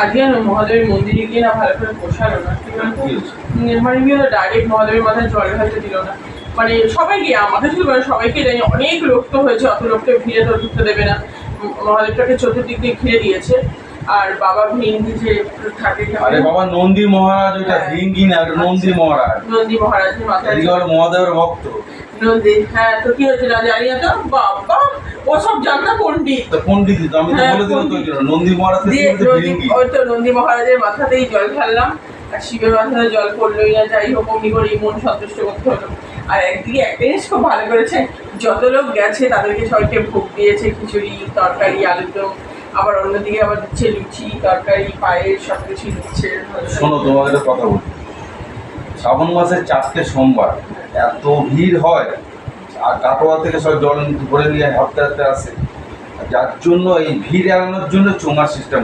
আজকে না মহাদেবের মন্দিরে গিয়ে না ভালো করে পোষালো না, ঠিক আছে? মানে গিয়ে ডাইরেক্ট মহাদেবের মাথায় জল ঢালতে দিল না। মানে সবাইকে, আমাকে শুধু মানে সবাইকে জানি, অনেক লোক তো হয়েছে, অত লোককে ভিড়ে তো ঢুকতে দেবে না। মহাদেবটাকে চতুর্দিক দিয়ে ঘিরে দিয়েছে। আর বাবা ভিঙ্গি যে থাকে, আরে বাবা নন্দী মহারাজ, ওটা ভিঙ্গি না, ওটা নন্দী মহারাজ। নন্দী মহারাজের মাথায় মহাদেবের ভক্ত নন্দী। হ্যাঁ, তো কি হয়েছিল জানি না তো। বাবা ওসব জানতা পণ্ডিত। তো পণ্ডিত তো আমি তো বলে দিলাম তো ওই জন্য নন্দী মহারাজ ওই তো নন্দী মহারাজের মাথাতেই জল ঢাললাম। আর শিবের মাথাতে জল পড়লোই না, যাই হোক অমনি করে মন সন্তুষ্ট করতে হলো। আর একদিকে একটা জিনিস খুব ভালো করেছে, যত লোক গেছে তাদেরকে সবাইকে ভোগ দিয়েছে, খিচুড়ি, তরকারি, আলুদম। আবার অন্যদিকে আবার দিচ্ছে লুচি, তরকারি, পায়েস, সব কিছু দিচ্ছে। শোনো তোমাদের একটা কথা বলি, শ্রাবণ মাসের 4টে সোমবার এত ভিড় হয়, আর কাটোয়া থেকে সব জল ভরে নিয়ে হাঁটতে হাঁটতে আসে, যার জন্য এই ভিড় এড়ানোর জন্য চোঙার সিস্টেম